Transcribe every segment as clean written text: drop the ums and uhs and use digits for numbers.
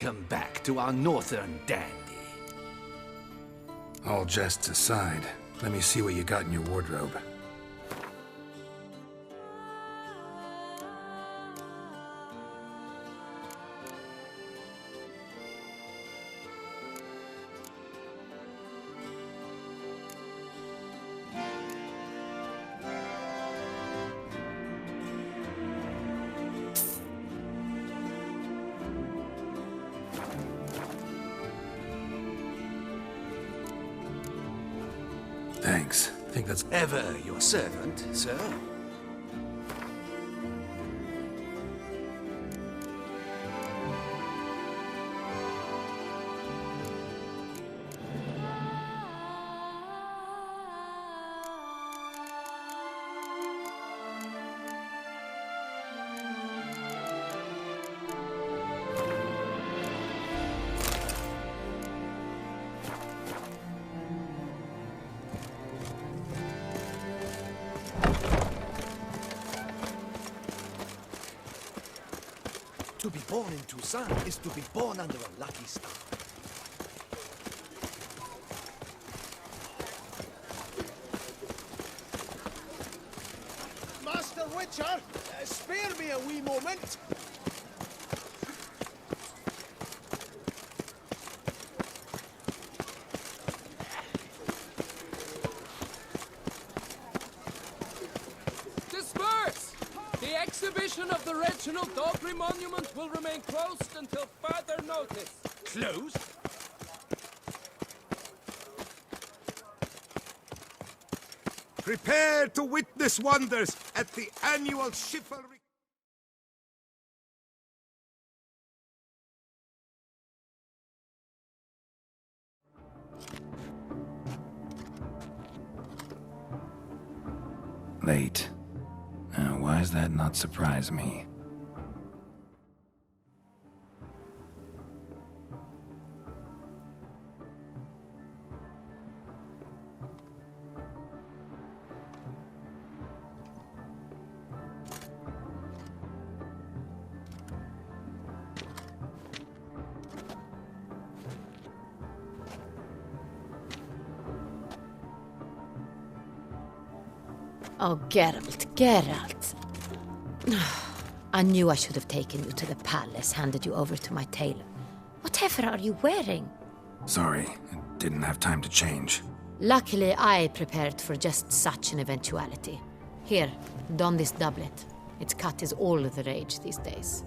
Come back to our northern dandy. All jests aside, let me see what you got in your wardrobe. Thanks. I think that's Ever your servant, sir. To be born in Tucson is to be born under a lucky star. Master Witcher, spare me a wee moment. Disperse! The exhibition of the Reginald Daubrey Monument will remain closed until further notice. Closed? Prepare to witness wonders at the annual chivalry. late. Now, why does that not surprise me? Oh, Geralt, Geralt. I knew I should have taken you to the palace, handed you over to my tailor. Whatever are you wearing? Sorry, I didn't have time to change. Luckily, I prepared for just such an eventuality. Here, don this doublet. Its cut is all the rage these days.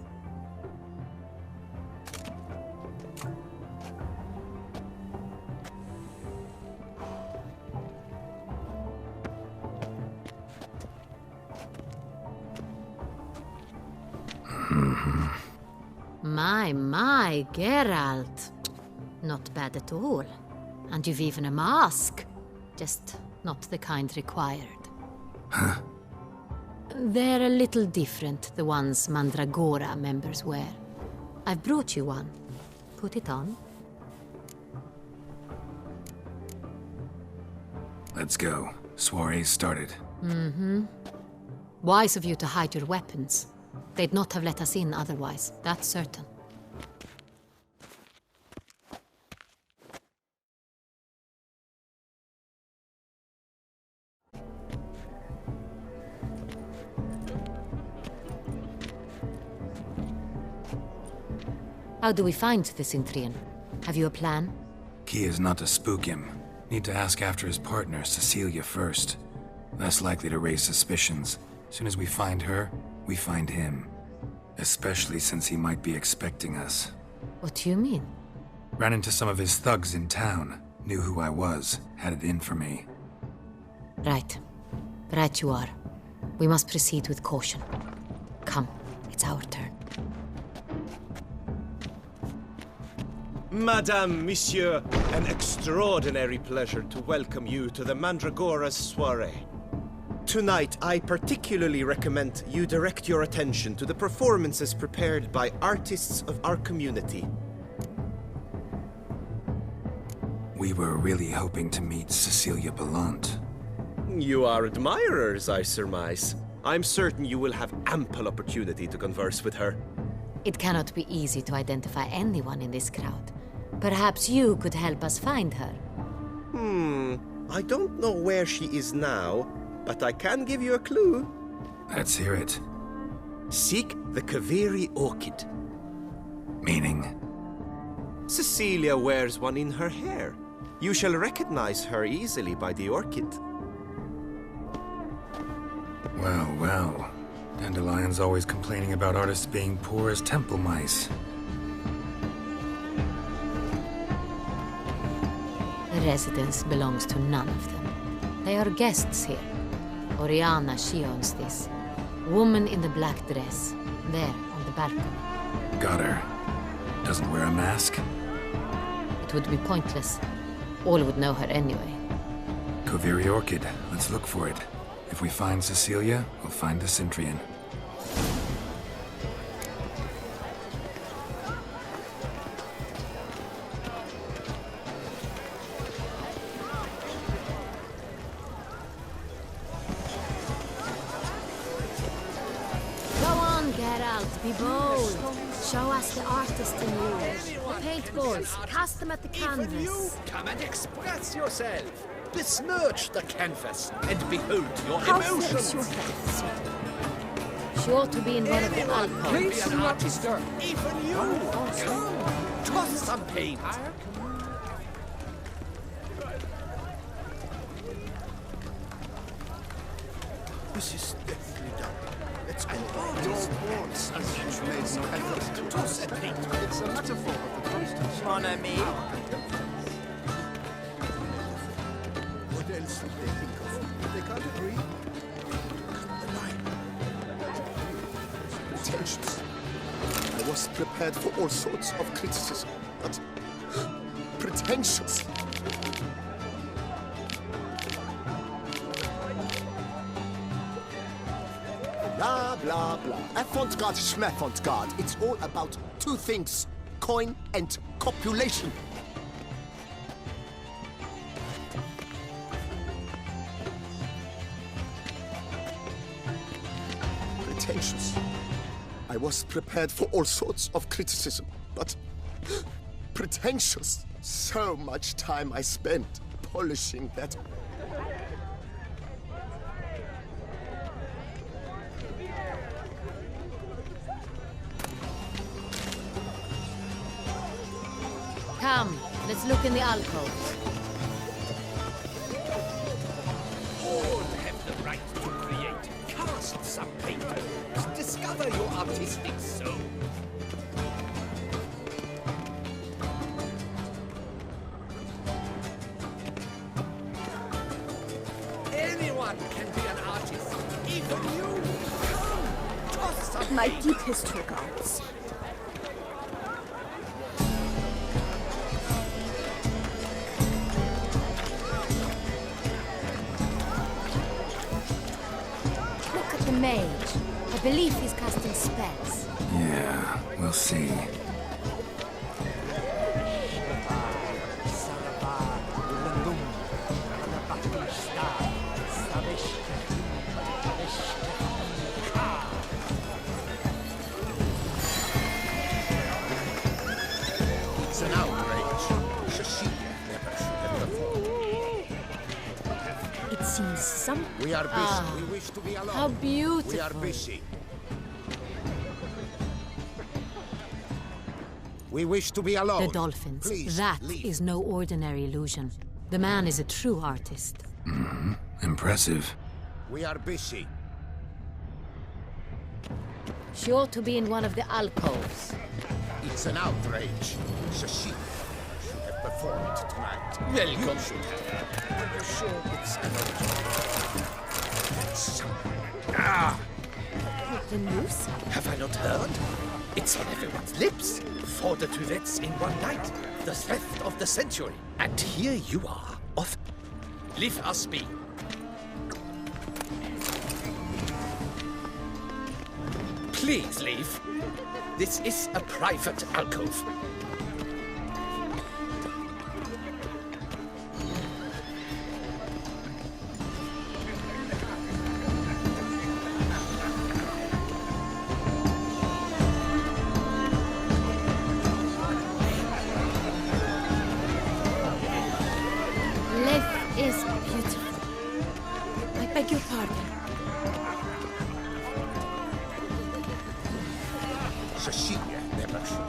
My, Geralt. Not bad at all. And you've even a mask. Just not the kind required. Huh? They're a little different, the ones Mandragora members wear. I've brought you one. Put it on. Let's go. Soiree's started. Wise of you to hide your weapons. They'd not have let us in otherwise, that's certain. How do we find the Cintrian? Have you a plan? Key is not to spook him. Need to ask after his partner, Cecilia, first. Less likely to raise suspicions. As soon as we find her, we find him. Especially since he might be expecting us. What do you mean? Ran into some of his thugs in town. Knew who I was. Had it in for me. Right. Right you are. We must proceed with caution. Come, it's our turn. Madame, Monsieur, an extraordinary pleasure to welcome you to the Mandragora's soiree. Tonight, I particularly recommend you direct your attention to the performances prepared by artists of our community. We were really hoping to meet Cecilia Ballant. You are admirers, I surmise. I'm certain you will have ample opportunity to converse with her. It cannot be easy to identify anyone in this crowd. Perhaps you could help us find her. I don't know where she is now, but I can give you a clue. Let's hear it. Seek the Kaveri orchid. Meaning? Cecilia wears one in her hair. You shall recognize her easily by the orchid. Well, well. Dandelion's always complaining about artists being poor as temple mice. The residence belongs to none of them. They are guests here. Oriana, she owns this. Woman in the black dress. There, on the balcony. Got her. Doesn't wear a mask? It would be pointless. All would know her anyway. Kaveri Orchid. Let's look for it. If we find Cecilia, we'll find the Cintrian. Go on, Geralt, be bold. Show us the artist in you. The paintballs, cast them at the Even you, canvas. come and express yourself. Besmirch the canvas and behold your How emotions. fits your head, sir? She ought to be in one of the Anyone can alcoves. be Please an do not artist. disturb. Even you. Come, toss some paint. This is deftly done. It's an artist. As you made no effort to toss a paint. It's a metaphor of the constant. Mon ami. What else would they think of? They can't agree. The line. Pretentious. I was prepared for all sorts of criticism, but pretentious. Blah, blah, blah. Avant-garde, schmavant-garde. It's all about two things. Coin and copulation. Pretentious. I was prepared for all sorts of criticism, but pretentious. So much time I spent polishing that. Come, let's look in the alcoves. All have the right to create. Cast some paint. Discover your artistic soul. Anyone can be an artist. Even you. Come, toss some My paint. deepest regards. Look at the mage. I believe he's casting spells. Yeah, we'll see. It's an outrage. Cecilia never should have performed. It seems some. We are busy. We wish to be alone. How beautiful. We are busy. We wish to be alone. The dolphins. Please, That leave. is no ordinary illusion. The man is a true artist. Impressive. We are busy. She ought to be in one of the alcoves. It's an outrage. Cecilia should have performed tonight. Welcome. You should have. Are you sure it's an original? Ah! The news? Have I not heard? It's on everyone's lips. 4 de Touvettes in one night. The theft of the century. And here you are, off. Leave us be. Please leave. This is a private alcove. your pardon. Cecilia never should.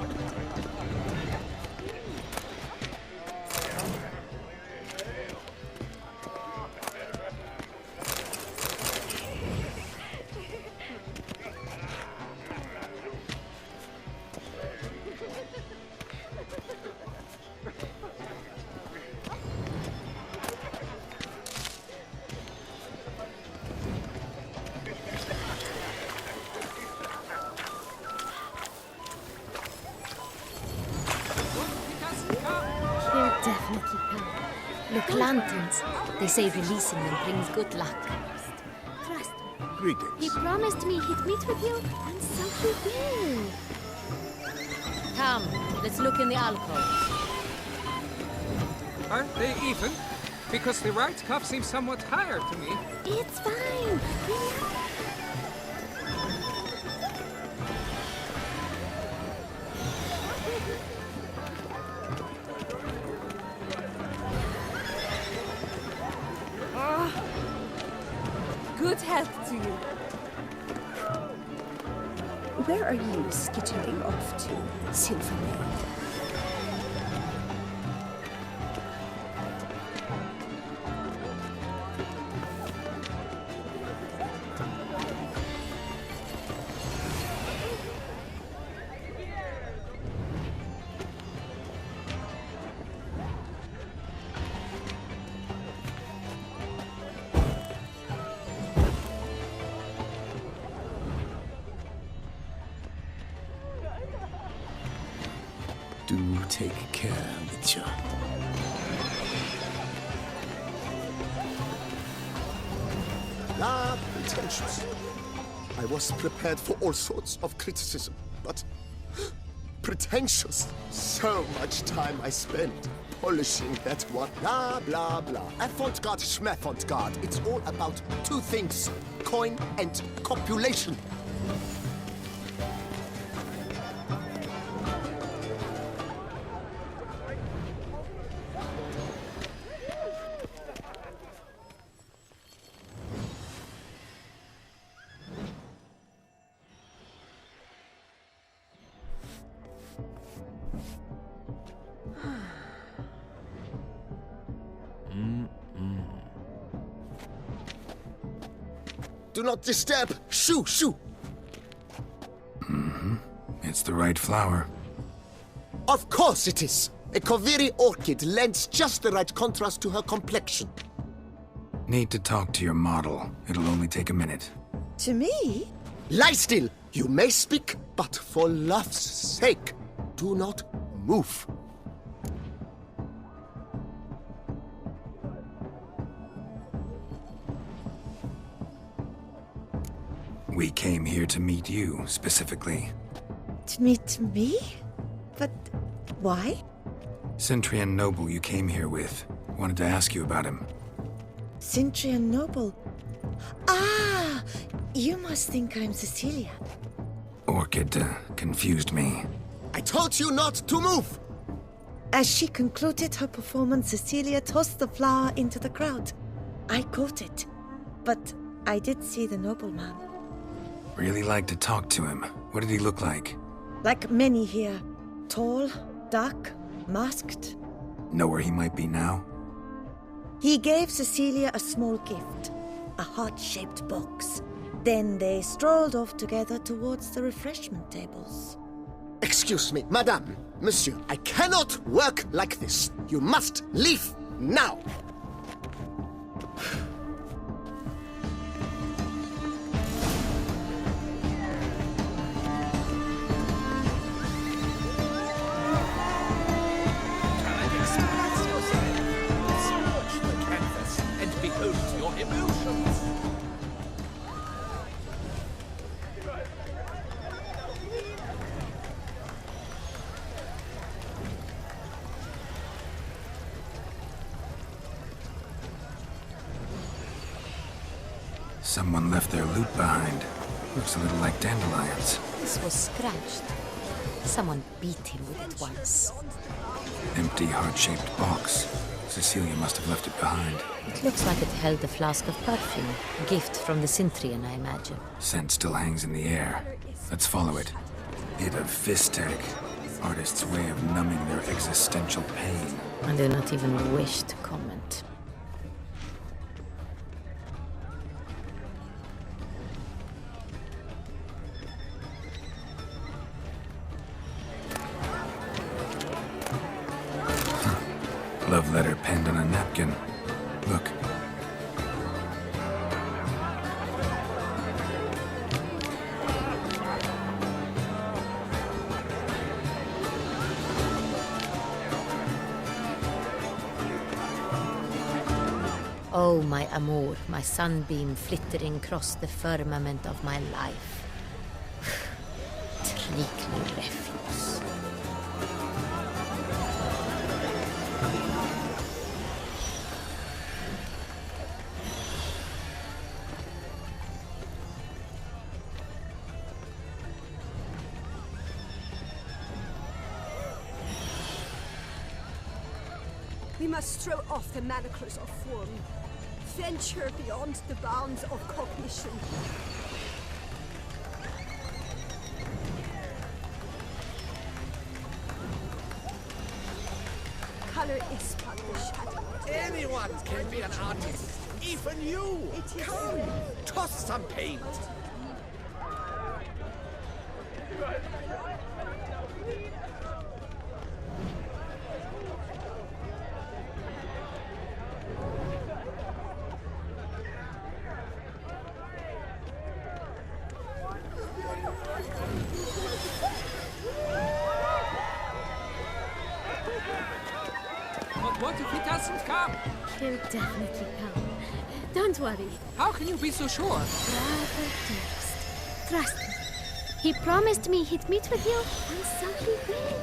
They're definitely come. Look, lanterns. They say releasing them brings good luck. Trust me. Greetings. He promised me he'd meet with you, and so he will. Come, let's look in the alcove. Aren't they even? Because the right cuff seems somewhat higher to me. It's fine. Good health to you. Where are you skittering off to, Cintra? Do take care, Witcher. Ah, pretentious. I was prepared for all sorts of criticism, but pretentious. So much time I spent polishing that one. Blah, blah, blah. Avant-garde, schmavant-garde. It's all about two things, coin and copulation. Do not disturb! Shoo, shoo! It's the right flower. Of course it is! A Koviri orchid lends just the right contrast to her complexion. Need to talk to your model. It'll only take a minute. To me? Lie still! You may speak, but for love's sake, do not move. We came here to meet you, specifically. To meet me? But why? Cintrian noble you came here with. Wanted to ask you about him. Cintrian noble. Ah! You must think I'm Cecilia. Orchid confused me. I told you not to move! As she concluded her performance, Cecilia tossed the flower into the crowd. I caught it, but I did see the nobleman. Really like to talk to him. What did he look like? Like many here. Tall, dark, masked. Know where he might be now? He gave Cecilia a small gift, a heart-shaped box. Then they strolled off together towards the refreshment tables. Excuse me, madame, monsieur, I cannot work like this. You must leave now! Scorch the canvas and behold your emotions. Someone left their loot behind. Looks a little like dandelions. This was scratched. Someone beat him with it once. Empty heart-shaped box. Cecilia must have left it behind. It looks like it held a flask of perfume. A gift from the Cintrian, I imagine. Scent still hangs in the air. Let's follow it. Bit of Fistech. Artist's way of numbing their existential pain. I do not even wish to comment. Love letter penned on a napkin. Look. Oh, my amour, my sunbeam flittering across the firmament of my life. Trickling refuse. We must throw off the manacles of form. Venture beyond the bounds of cognition. Color is but the shadow. Anyone can be an artist, even you. Come, toss some paint. But what if he doesn't come? He'll definitely come. Don't worry. How can you be so sure? Rather dearest. Trust me. He promised me he'd meet with you, and so he will.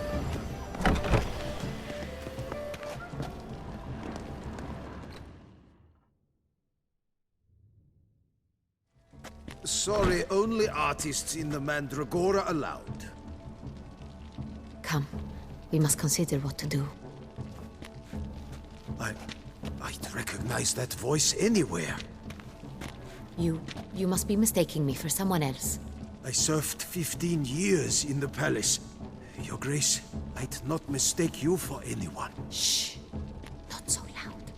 Sorry, only artists in the Mandragora allowed. Come, we must consider what to do. I'd recognize that voice anywhere. You must be mistaking me for someone else. I served 15 years in the palace. Your Grace, I'd not mistake you for anyone. Shh! Not so loud.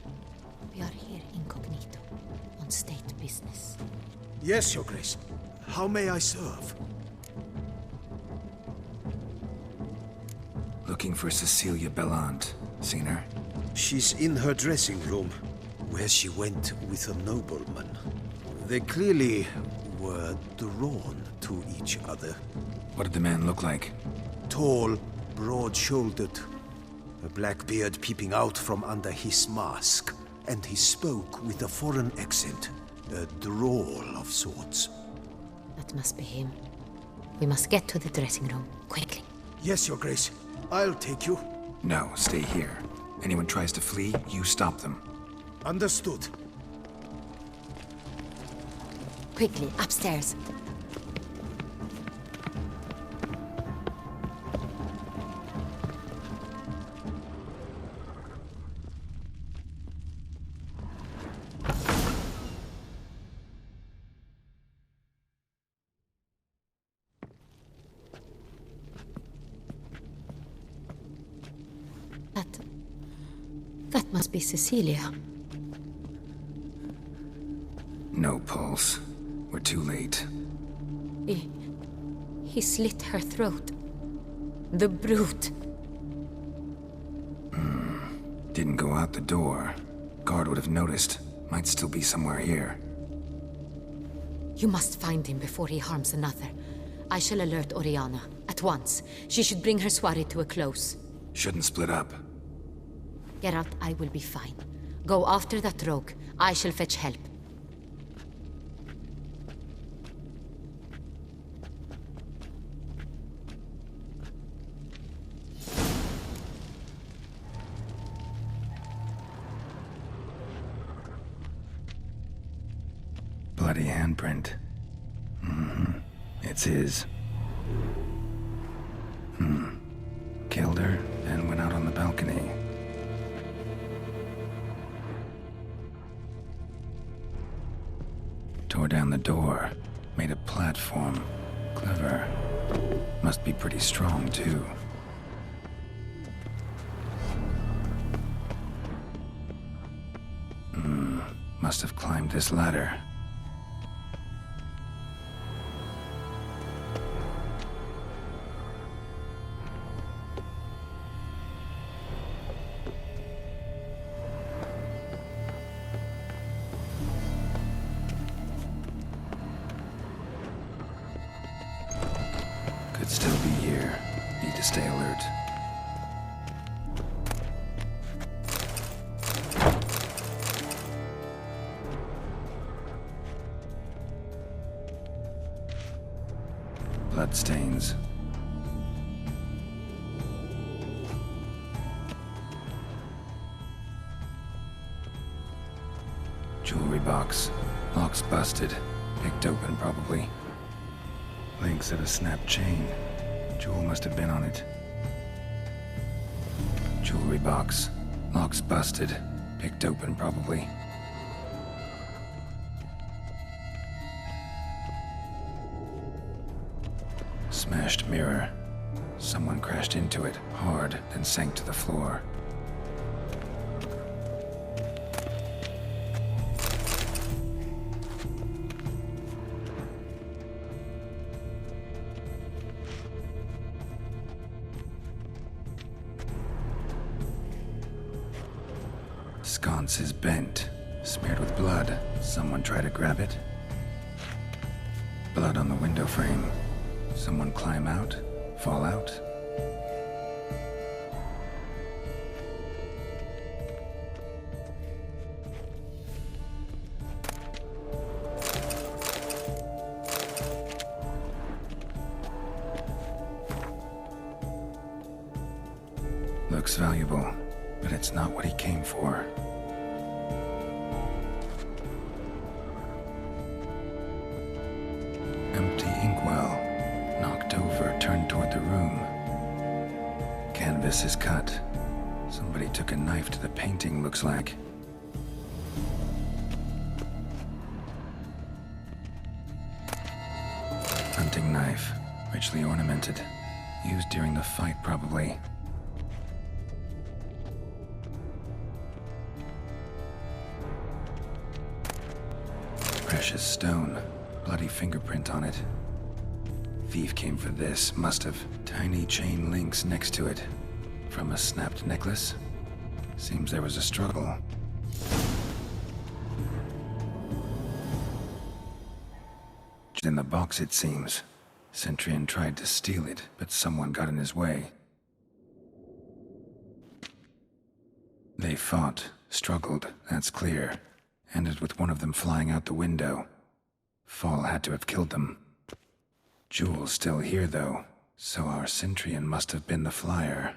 We are here incognito, on state business. Yes, Your Grace. How may I serve? Looking for Cecilia Bellant. Seen her? She's in her dressing room, where she went with a nobleman. They clearly were drawn to each other. What did the man look like? Tall, broad-shouldered, a black beard peeping out from under his mask, and he spoke with a foreign accent, a drawl of sorts. That must be him. We must get to the dressing room, quickly. Yes, Your Grace. I'll take you. No, stay here. Anyone tries to flee, you stop them. Understood. Quickly, upstairs. That must be Cecilia. No pulse. We're too late. He slit her throat. The brute. Didn't go out the door. Guard would have noticed. Might still be somewhere here. You must find him before he harms another. I shall alert Oriana. At once. She should bring her soirée to a close. Shouldn't split up. Geralt, I will be fine. Go after that rogue. I shall fetch help. Bloody handprint. It's his. Killed her and went out on the balcony. Tore down the door. Made a platform. Clever. Must be pretty strong, too. Must have climbed this ladder. Could still be here. Need to stay alert. Bloodstains. Jewelry box. Lock's busted. Picked open, probably. Links of a snapped chain. Jewel must have been on it. Jewelry box. Lock's busted. Picked open, probably. Smashed mirror. Someone crashed into it, hard, then sank to the floor. Sconce is bent, smeared with blood. Someone tried to grab it. Blood on the window frame. Someone climb out? Fall out? Looks valuable, but it's not what he came for. Empty inkwell. Knocked over, turned toward the room. Canvas is cut. Somebody took a knife to the painting, looks like. Hunting knife, richly ornamented. Used during the fight, probably. Precious stone. Bloody fingerprint on it. Thief came for this, must have. Tiny chain links next to it. From a snapped necklace? Seems there was a struggle. In the box, it seems. Cintra tried to steal it, but someone got in his way. They fought, struggled, that's clear. Ended with one of them flying out the window. Fall had to have killed them. Jewel's still here, though, so our Cintrian must have been the flyer.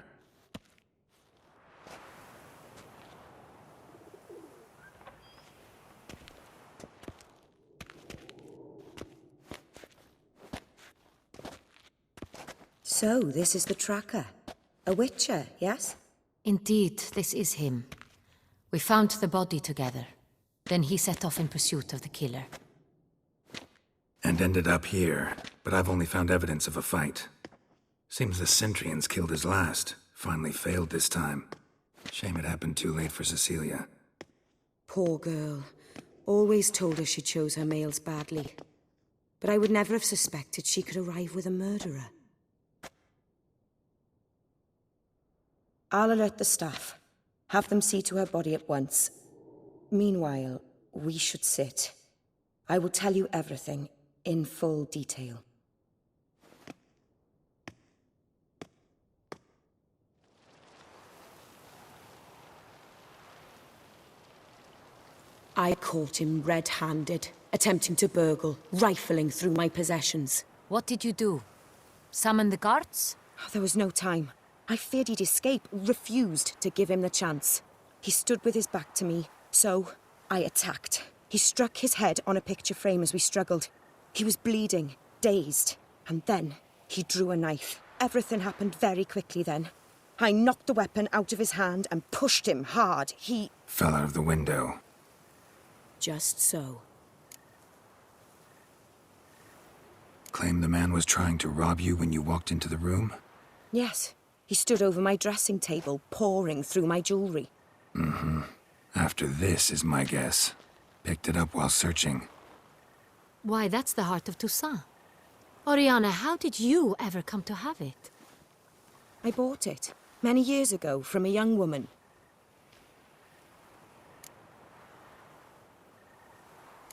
So, this is the tracker. A witcher, yes? Indeed, this is him. We found the body together. Then he set off in pursuit of the killer. And ended up here, but I've only found evidence of a fight. Seems the Cintrians killed his last. Finally failed this time. Shame it happened too late for Cecilia. Poor girl. Always told her she chose her males badly. But I would never have suspected she could arrive with a murderer. I'll alert the staff. Have them see to her body at once. Meanwhile, we should sit. I will tell you everything, in full detail. I caught him red-handed, attempting to burgle, rifling through my possessions. What did you do? Summon the guards? There was no time. I feared he'd escape, refused to give him the chance. He stood with his back to me, so I attacked. He struck his head on a picture frame as we struggled. He was bleeding, dazed, and then he drew a knife. Everything happened very quickly then. I knocked the weapon out of his hand and pushed him hard. He fell out of the window. Just so. claim the man was trying to rob you when you walked into the room? Yes. He stood over my dressing table, pouring through my jewelry. Mm-hmm. After this is my guess. Picked it up while searching. Why, that's the heart of Toussaint. Oriana, how did you ever come to have it? I bought it, many years ago, from a young woman.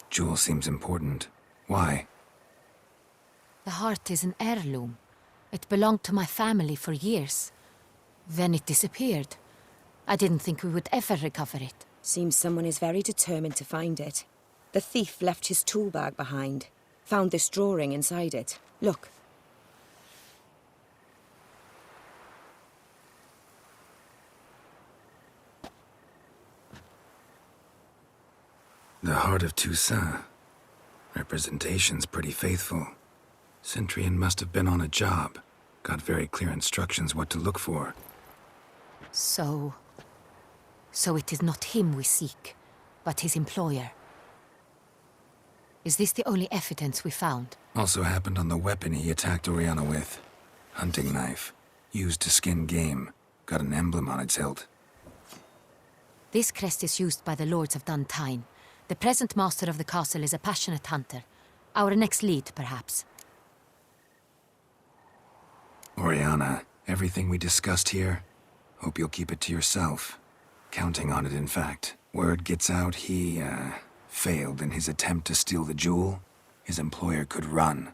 Jewel seems important. Why? The heart is an heirloom. It belonged to my family for years. Then it disappeared. I didn't think we would ever recover it. Seems someone is very determined to find it. The thief left his tool bag behind. Found this drawing inside it. Look. The heart of Toussaint. Representation's pretty faithful. Cintrian must have been on a job. Got very clear instructions what to look for. So it is not him we seek, but his employer. Is this the only evidence we found? Also happened on the weapon he attacked Oriana with. Hunting knife. Used to skin game. Got an emblem on its hilt. This crest is used by the lords of Duntine. The present master of the castle is a passionate hunter. Our next lead, perhaps. Oriana, everything we discussed here, hope you'll keep it to yourself. Counting on it, in fact. Word gets out he, failed in his attempt to steal the jewel. His employer could run.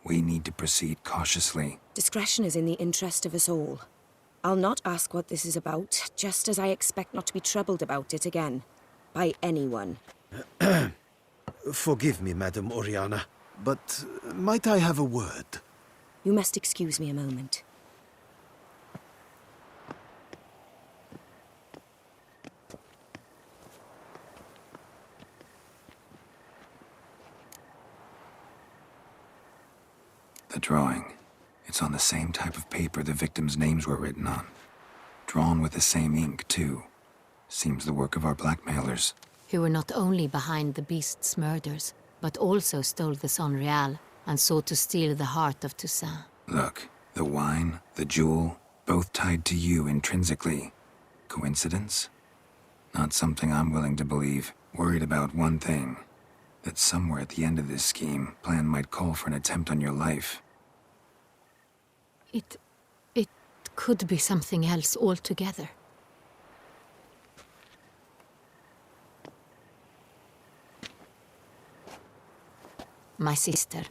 We need to proceed cautiously. Discretion is in the interest of us all. I'll not ask what this is about, just as I expect not to be troubled about it again. By anyone. Forgive me, Madam Oriana, but might I have a word? You must excuse me a moment. The drawing. It's on the same type of paper the victims' names were written on. Drawn with the same ink, too. Seems the work of our blackmailers. Who were not only behind the beast's murders, but also stole the Son Real and sought to steal the heart of Toussaint. Look, the wine, the jewel, both tied to you intrinsically. Coincidence? Not something I'm willing to believe. Worried about one thing. That somewhere at the end of this scheme, plan might call for an attempt on your life. It could be something else altogether. My sister,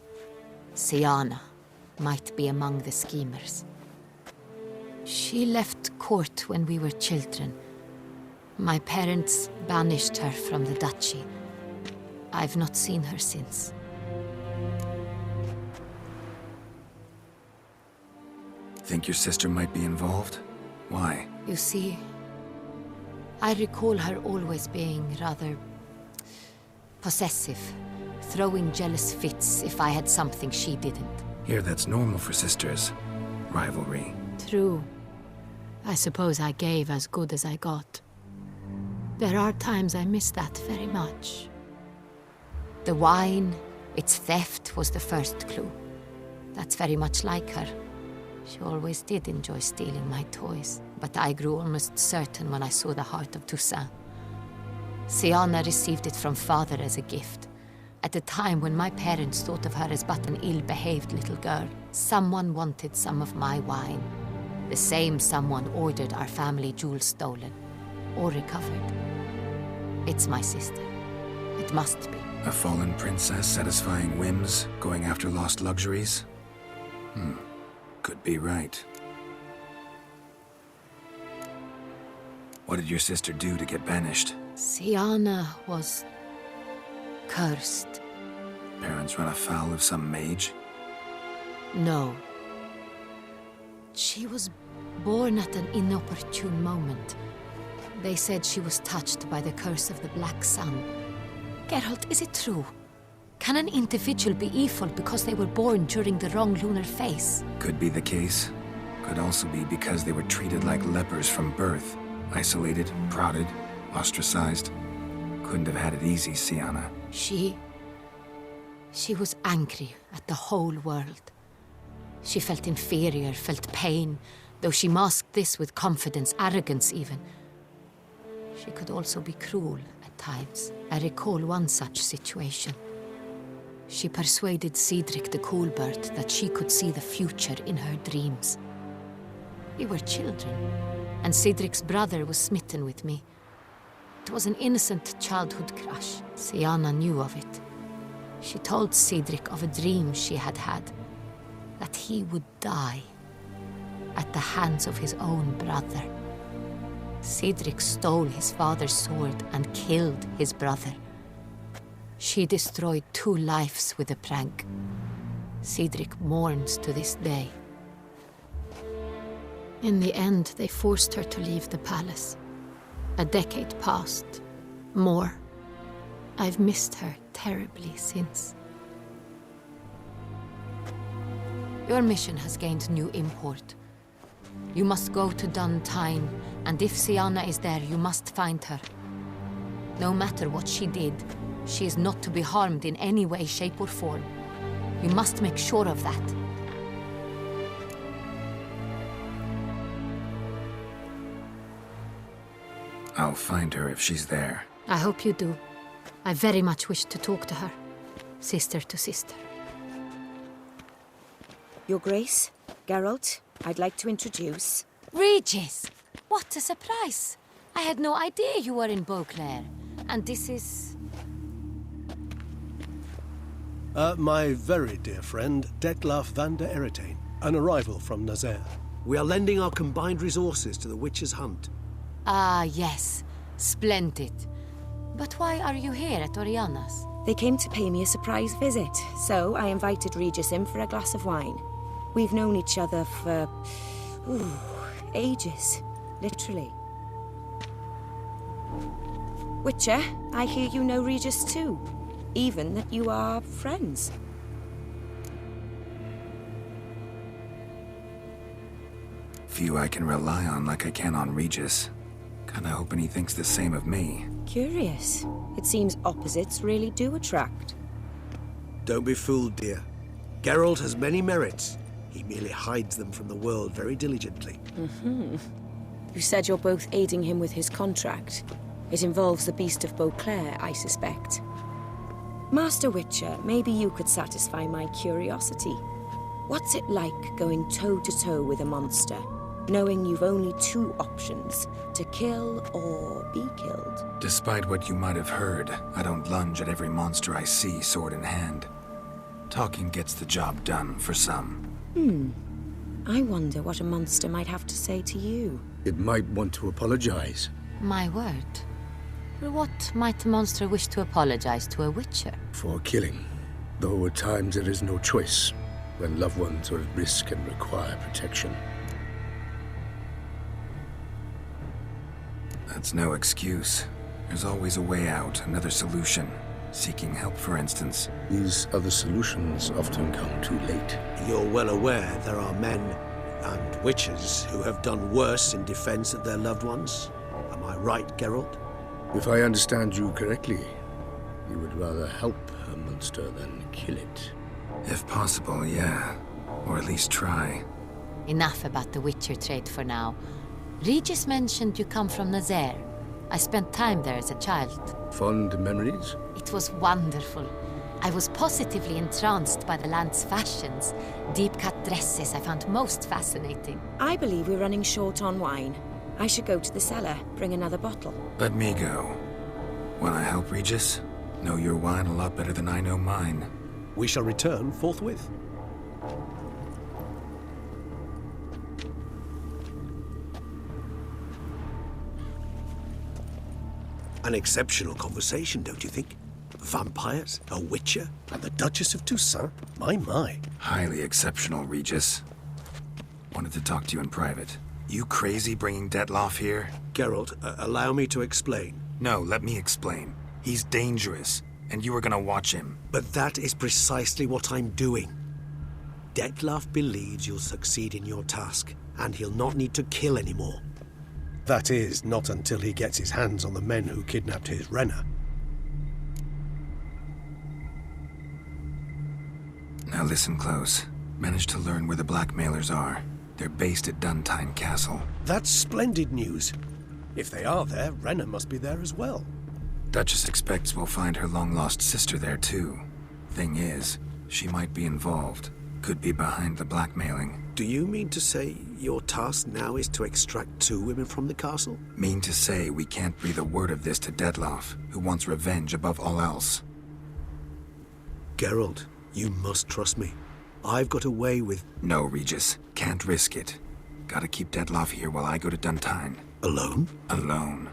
Siana, might be among the schemers. She left court when we were children. My parents banished her from the duchy. I've not seen her since. Think your sister might be involved? Why? You see, I recall her always being rather possessive, throwing jealous fits if I had something she didn't. Here, that's normal for sisters. Rivalry. True. I suppose I gave as good as I got. There are times I miss that very much. The wine, its theft, was the first clue. That's very much like her. She always did enjoy stealing my toys, but I grew almost certain when I saw the heart of Toussaint. Siana received it from father as a gift. At a time when my parents thought of her as but an ill-behaved little girl, someone wanted some of my wine. The same someone ordered our family jewels stolen, or recovered. It's my sister. It must be. A fallen princess satisfying whims, going after lost luxuries? Could be right. What did your sister do to get banished? Siana was cursed. Parents run afoul of some mage? No. She was born at an inopportune moment. They said she was touched by the curse of the Black Sun. Geralt, is it true? Can an individual be evil because they were born during the wrong lunar phase? Could be the case. Could also be because they were treated like lepers from birth. Isolated, prodded, ostracized. Couldn't have had it easy, Siana. She She was angry at the whole world. She felt inferior, felt pain, though she masked this with confidence, arrogance even. She could also be cruel at times. I recall one such situation. She persuaded Cedric the Coolbird that she could see the future in her dreams. We were children, and Cedric's brother was smitten with me. It was an innocent childhood crush. Sienna knew of it. She told Cedric of a dream she had had, that he would die at the hands of his own brother. Cedric stole his father's sword and killed his brother. She destroyed 2 lives with a prank. Cedric mourns to this day. In the end, they forced her to leave the palace. A decade passed. More. I've missed her terribly since. Your mission has gained new import. You must go to Duntine, and if Sienna is there, you must find her. No matter what she did, she is not to be harmed in any way, shape, or form. You must make sure of that. I'll find her if she's there. I hope you do. I very much wish to talk to her. Sister to sister. Your Grace, Geralt, I'd like to introduce... Regis! What a surprise! I had no idea you were in Beauclair. And this is... My very dear friend, Detlaf van der Eretain, an arrival from Nazaire. We are lending our combined resources to the Witch's Hunt. Ah, yes. Splendid. But why are you here at Oriana's? They came to pay me a surprise visit, so I invited Regis in for a glass of wine. We've known each other for... ages. Literally. Witcher, I hear you know Regis too. Even that you are friends. Few I can rely on like I can on Regis. Kinda hoping he thinks the same of me. Curious. It seems opposites really do attract. Don't be fooled, dear. Geralt has many merits. He merely hides them from the world very diligently. You said you're both aiding him with his contract. It involves the Beast of Beauclair, I suspect. Master Witcher, maybe you could satisfy my curiosity. What's it like going toe-to-toe with a monster, knowing you've only 2 options, to kill or be killed? Despite what you might have heard, I don't lunge at every monster I see sword in hand. Talking gets the job done for some. I wonder what a monster might have to say to you. It might want to apologize. My word. For what might a monster wish to apologize to a witcher? For killing. Though at times there is no choice, when loved ones are at risk and require protection. That's no excuse. There's always a way out, another solution. Seeking help, for instance. These other solutions often come too late. You're well aware there are men and witches who have done worse in defense of their loved ones. Am I right, Geralt? If I understand you correctly, you would rather help a monster than kill it. If possible, yeah. Or at least try. Enough about the witcher trade for now. Regis mentioned you come from Nazaire. I spent time there as a child. Fond memories? It was wonderful. I was positively entranced by the land's fashions. Deep-cut dresses I found most fascinating. I believe we're running short on wine. I should go to the cellar, bring another bottle. Let me go. Wanna help, Regis? Know your wine a lot better than I know mine. We shall return forthwith. An exceptional conversation, don't you think? Vampires, a witcher, and the Duchess of Toussaint? My. Highly exceptional, Regis. Wanted to talk to you in private. You crazy bringing Detlaf here? Geralt, allow me to explain. No, let me explain. He's dangerous, and you were gonna watch him. But that is precisely what I'm doing. Detlaf believes you'll succeed in your task, and he'll not need to kill anymore. That is, not until he gets his hands on the men who kidnapped his Renna. Now listen close. Managed to learn where the blackmailers are. They're based at Duntine Castle. That's splendid news. If they are there, Renna must be there as well. Duchess expects we'll find her long-lost sister there, too. Thing is, she might be involved. Could be behind the blackmailing. Do you mean to say your task now is to extract 2 women from the castle? Mean to say we can't breathe a word of this to Dettlaff, who wants revenge above all else. Geralt, you must trust me. I've got away with... No, Regis. Can't risk it. Gotta keep Dettlaff here while I go to Duntine. Alone? Alone.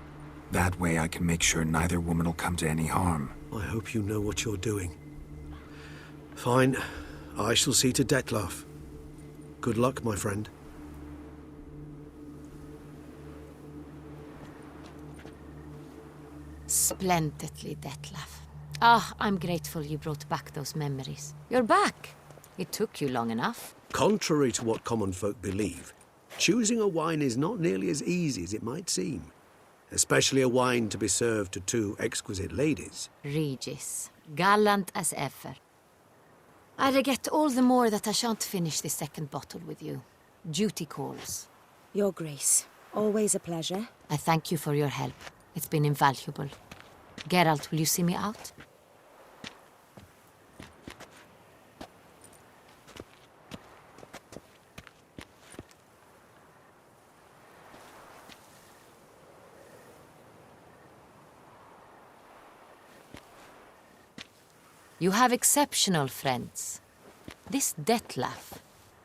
That way I can make sure neither woman will come to any harm. I hope you know what you're doing. Fine. I shall see to Dettlaff. Good luck, my friend. Splendidly, Dettlaff. Ah, I'm grateful you brought back those memories. You're back. It took you long enough. Contrary to what common folk believe, choosing a wine is not nearly as easy as it might seem. Especially a wine to be served to 2 exquisite ladies. Regis, gallant as ever. I regret all the more that I shan't finish this 2nd bottle with you. Duty calls. Your Grace, always a pleasure. I thank you for your help. It's been invaluable. Geralt, will you see me out? You have exceptional friends. This Dettlaff,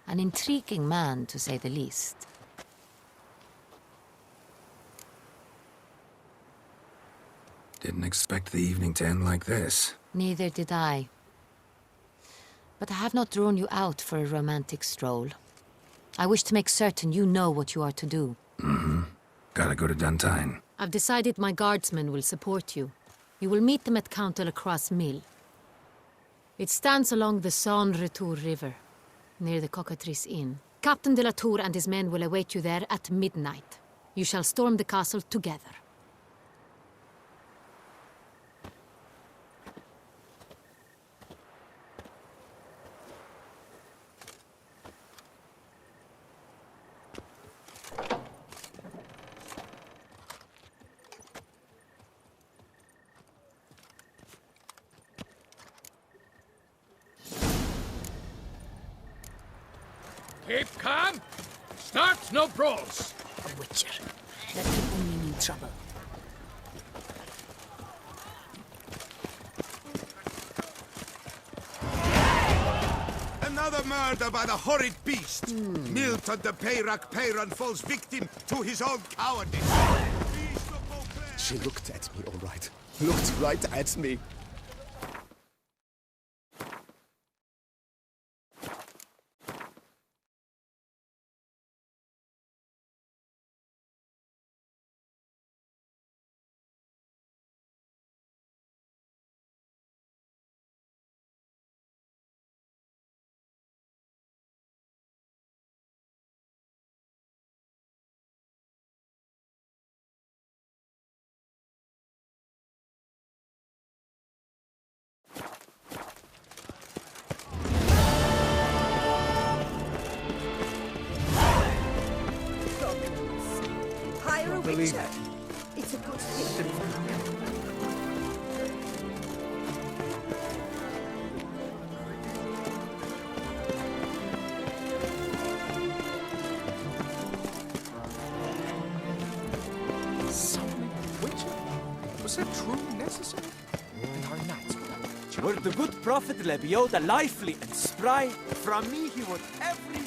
an intriguing man to say the least. Didn't expect the evening to end like this. Neither did I. But I have not drawn you out for a romantic stroll. I wish to make certain you know what you are to do. Mm-hmm. Gotta go to Duntine. I've decided my guardsmen will support you. You will meet them at Count Delacroix' mill. It stands along the Saône-Retour River, near the Cockatrice Inn. Captain de la Tour and his men will await you there at midnight. You shall storm the castle together. Keep calm. Start no brawls. A witcher. That can only mean trouble. Another murder by the horrid beast. Milton de Peyrac Peyron falls victim to his own cowardice. She looked at me, all right. Looked right at me. Hire a witcher. It's a good thing. Summoning a witcher? Was that truly necessary? And our knights were the good prophet Lebioda lively and spry. From me he would everything.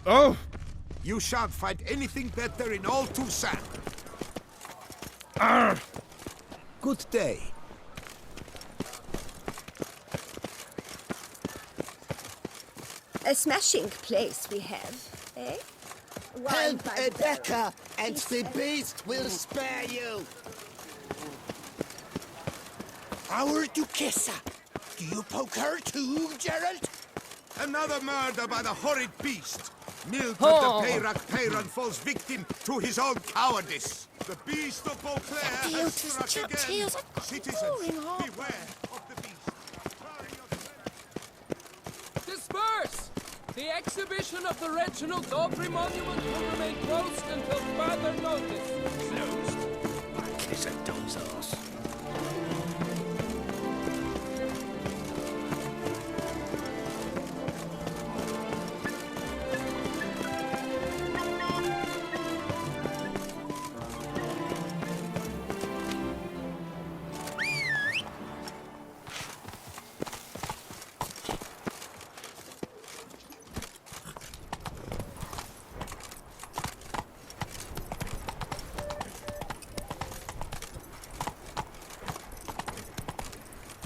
Oh! You shan't find anything better in all Toussaint. Good day. A smashing place we have, eh? Help Rebecca, and the beast will spare you! Our Duchessa! Do you poke her too, Gerald? Another murder by the horrid beast! Milton the Peyrac Peyran falls victim to his own cowardice. The beast of Beauclair has struck again. Citizens, beware of the beast. Disperse! The exhibition of the Reginald Daubry Monument will remain closed until further notice. Closed? It's a dome's arse.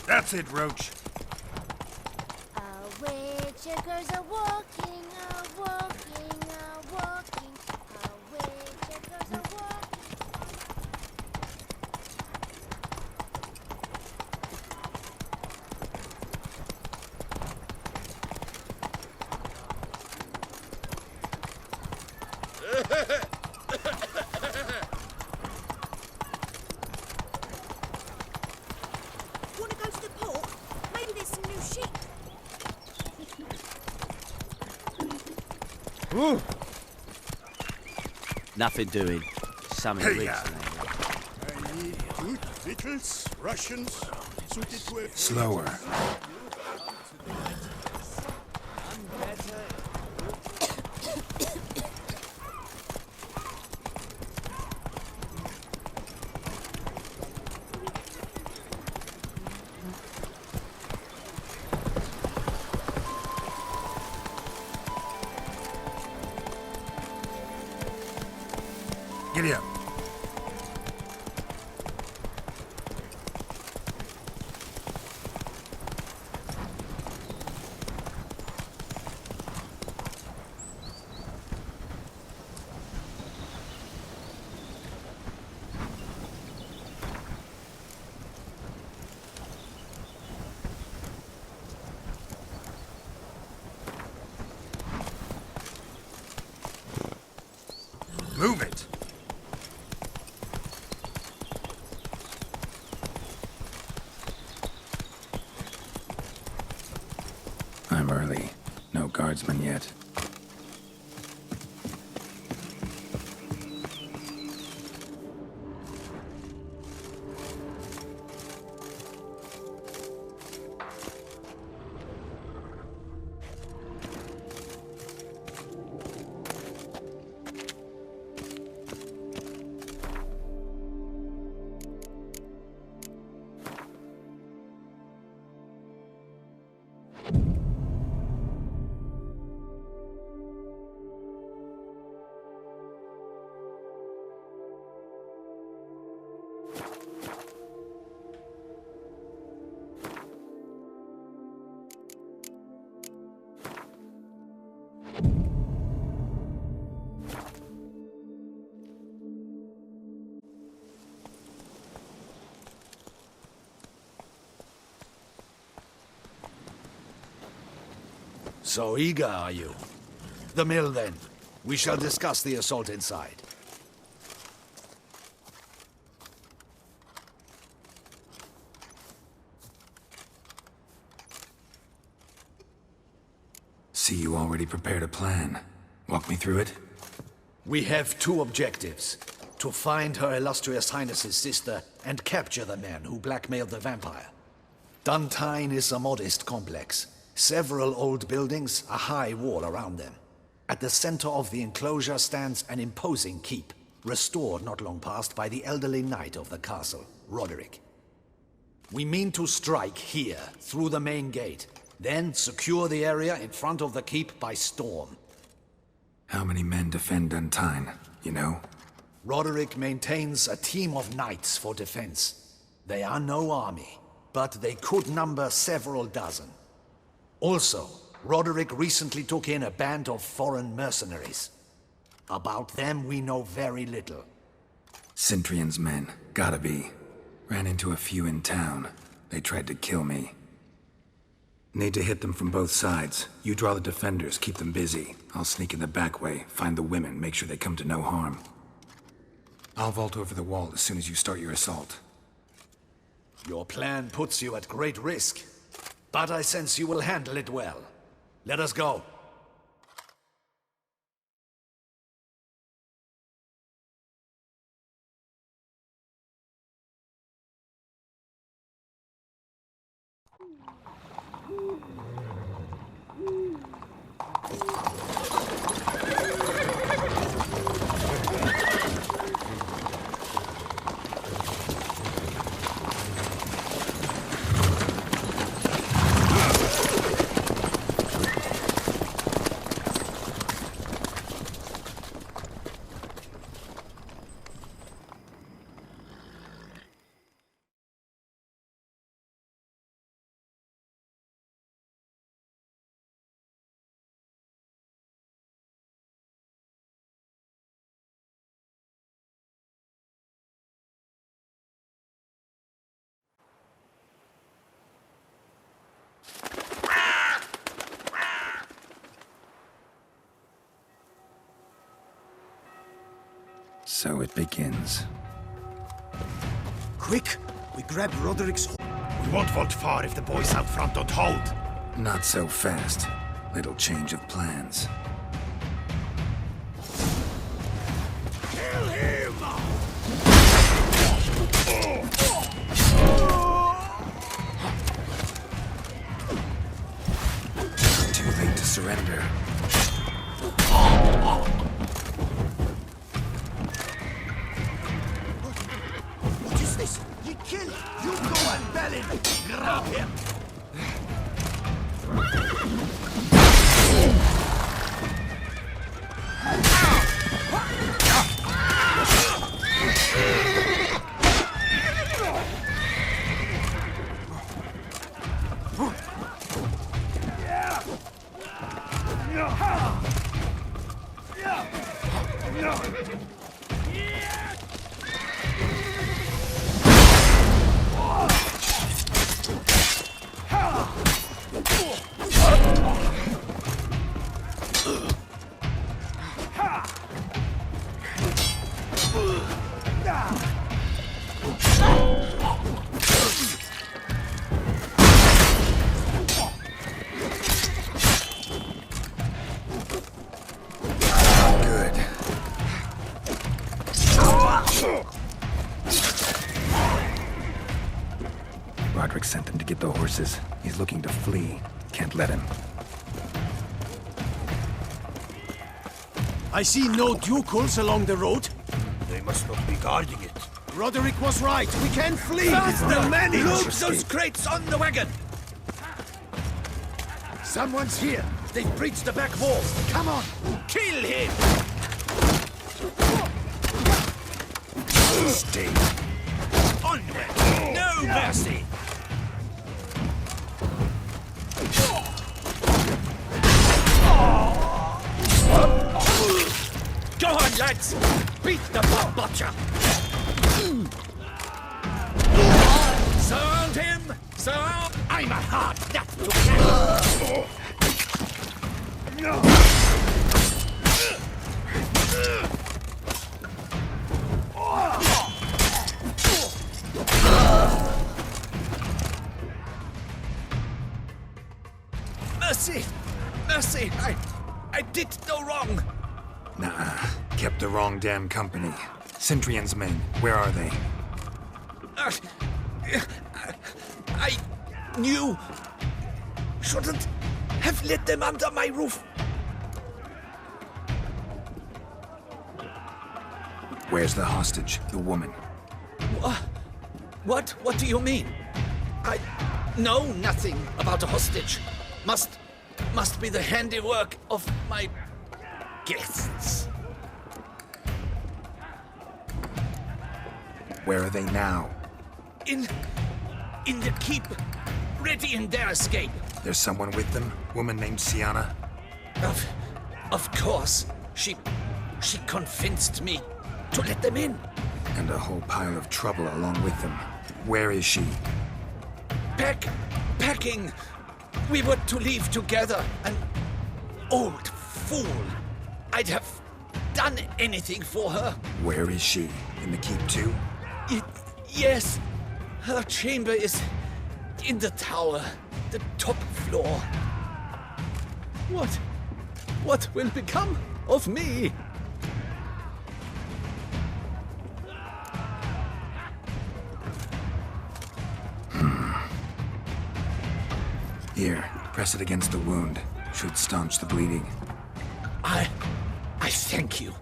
That's it, Roach. Witchers are walking, walking, walking. Witchers are walking. Want to go to the port? Maybe there's some new sheep. Ooh. Nothing doing. Something rich. I need food, victuals, rations, suited to a... Slower. Giddy up. Move it. I'm early. No guardsmen yet. So eager, are you? The mill, then. We shall discuss the assault inside. See, you already prepared a plan. Walk me through it. We have two objectives. To find Her Illustrious Highness's sister and capture the man who blackmailed the vampire. Duntine is a modest complex. Several old buildings, a high wall around them. At the center of the enclosure stands an imposing keep, restored not long past by the elderly knight of the castle, Roderick. We mean to strike here, through the main gate, then secure the area in front of the keep by storm. How many men defend Duntine, you know? Roderick maintains a team of knights for defense. They are no army, but they could number several dozen. Also, Roderick recently took in a band of foreign mercenaries. About them, we know very little. Cintrian's men, gotta be. Ran into a few in town. They tried to kill me. Need to hit them from both sides. You draw the defenders, keep them busy. I'll sneak in the back way, find the women, make sure they come to no harm. I'll vault over the wall as soon as you start your assault. Your plan puts you at great risk, but I sense you will handle it well. Let us go. So it begins. Quick! We grab Roderick's... We won't vault far if the boys out front don't hold. Not so fast. Little change of plans. Kill him! Too late to surrender. What is this? He killed! You go and bell him! Grab him! Roderick sent them to get the horses. He's looking to flee. Can't let him. I see no ducals along the road. They must not be guarding it. Roderick was right. We can flee. The men load those crates on the wagon! Someone's here! They've breached the back wall! Come on! Kill him! Stay. Onward! No mercy! Go on, lads! Beat the bomb butcher! Surround him! Surround! I'm a hard nut to crack! Mercy! Mercy! I did no wrong! Nah, kept the wrong damn company. Cintrian's men, where are they? I knew... shouldn't have let them under my roof. Where's the hostage, the woman? What? What do you mean? I know nothing about a hostage. Must be the handiwork of my guests. Where are they now? In the keep. readying their escape. There's someone with them? Woman named Sienna? Of course. She convinced me to let them in. And a whole pile of trouble along with them. Where is she? Packing. We were to leave together. An old fool. I'd have done anything for her. Where is she? In the keep too? Yes. Her chamber is in the tower. The top floor. What will become of me? Here, press it against the wound. Should staunch the bleeding. I thank you.